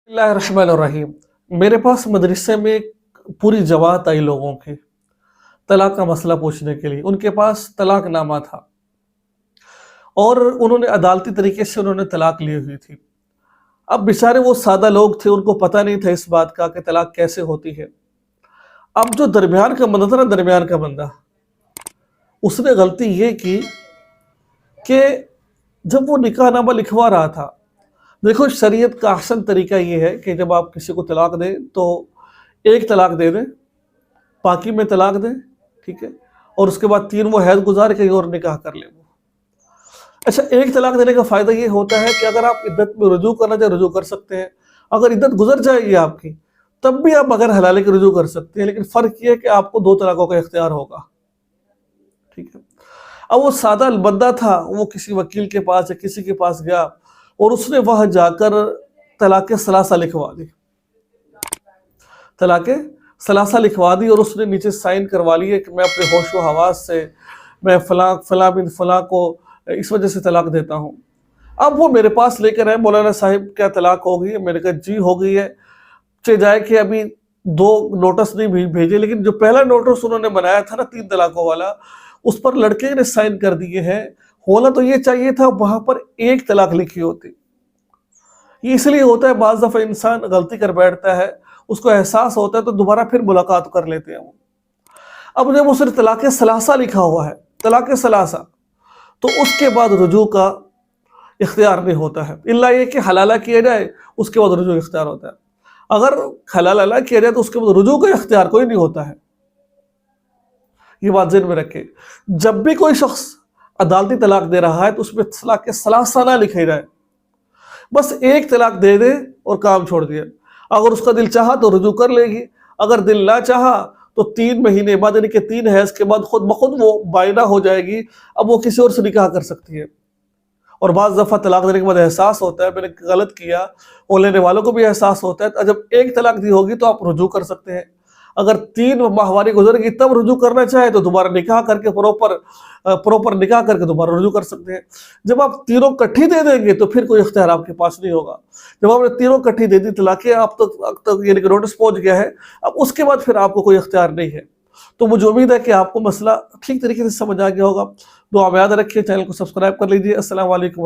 बिस्मिल्लाहिर्रहमानिर्रहीम। मेरे पास मदरसे में एक पूरी जमात आई लोगों की तलाक का मसला पूछने के लिए। उनके पास तलाकनामा था और उन्होंने अदालती तरीके से उन्होंने तलाक ली हुई थी। अब बेचारे वो सादा लोग थे, उनको पता नहीं था इस बात का कि तलाक कैसे होती है। अब जो दरमियान का बंदा था ना, दरमियान का बंदा, उसने गलती ये की कि जब वो निकाहनामा लिखवा रहा था, देखो शरीयत का अहसन तरीका ये है कि जब आप किसी को तलाक दें तो एक तलाक दे दें, पाकी में तलाक दें, ठीक है, और उसके बाद 3 वो हैज गुजार कहीं और निकाह कर ले वो। अच्छा, एक तलाक देने का फ़ायदा ये होता है कि अगर आप इद्दत में रुजू करना चाहें रुजू कर सकते हैं। अगर इद्दत गुजर जाएगी आपकी तब भी आप अगर हलाले के रुजू कर सकते हैं, लेकिन फ़र्क ये है कि आपको 2 तलाकों का इख्तियार होगा, ठीक है। अब वो सादा बंदा था, वो किसी वकील के पास या किसी के पास गया और उसने वहाँ जाकर तलाक़ सलासा लिखवा दी, तलाक़ सलासा लिखवा दी और उसने नीचे साइन करवा लिए कि मैं अपने होश व हवास से मैं फ़लाँ बिन फ़लाँ को इस वजह से तलाक देता हूँ। अब वो मेरे पास लेकर आए, मौलाना साहिब क्या तलाक हो गई है? मैंने कहा जी हो गई है। चे जाए कि अभी 2 नोटिस नहीं भेजे, लेकिन जो पहला नोटिस उन्होंने बनाया था ना 3 तलाकों वाला, उस पर लड़के ने साइन कर दिए हैं। होना तो ये चाहिए था वहाँ पर 1 तलाक लिखी होती। ये इसलिए होता है बाज़ दफ़ा इंसान गलती कर बैठता है, उसको एहसास होता है तो दोबारा फिर मुलाकात कर लेते हैं वो। अब जब उसने तलाक़ सलासा लिखा हुआ है, तलाक़ सलासा, तो उसके बाद रुजू का इख्तियार नहीं होता है, इल्ला ये कि हलाला किया जाए उसके बाद रुजू इख्तियार होता है। अगर हलाला किया जाए तो उसके बाद रुजू का इख्तियार कोई नहीं होता है। ये बात ज़हन में रखें। जब भी कोई शख्स अदालती तलाक दे रहा है तो उसमें तलाक़ सलासा ना लिखा जाए, बस 1 तलाक दे दे और काम छोड़ दिया। अगर उसका दिल चाहा तो रुजू कर लेगी, अगर दिल ना चाहा तो 3 महीने बाद यानी कि 3 हैज़ के बाद खुद ब खुद वो बाइना हो जाएगी। अब वो किसी और से निकाह कर सकती है। और बाज़ दफ़ा तलाक देने के बाद एहसास होता है मैंने गलत किया, और लेने वालों को भी एहसास होता है। जब 1 तलाक दी होगी तो आप रुजू कर सकते हैं। अगर 3 माहवारी गुजरेगी तब रुजू करना चाहे तो दोबारा निकाह करके प्रॉपर निकाह करके दोबारा रुजू कर सकते हैं। जब आप तीनों इकट्ठी दे देंगे तो फिर कोई इख्तियार आपके पास नहीं होगा। जब आपने तीनों इकट्ठी दे दी तलाक़ें, आप तक यानी कि नोटिस पहुंच गया है, अब उसके बाद फिर आपको कोई इख्तियार नहीं है। तो मुझे उम्मीद है कि आपको मसला ठीक तरीके से समझ आ गया होगा। दुआ में याद रखिए, चैनल को सब्सक्राइब कर लीजिए। अस्सलाम वालेकुम।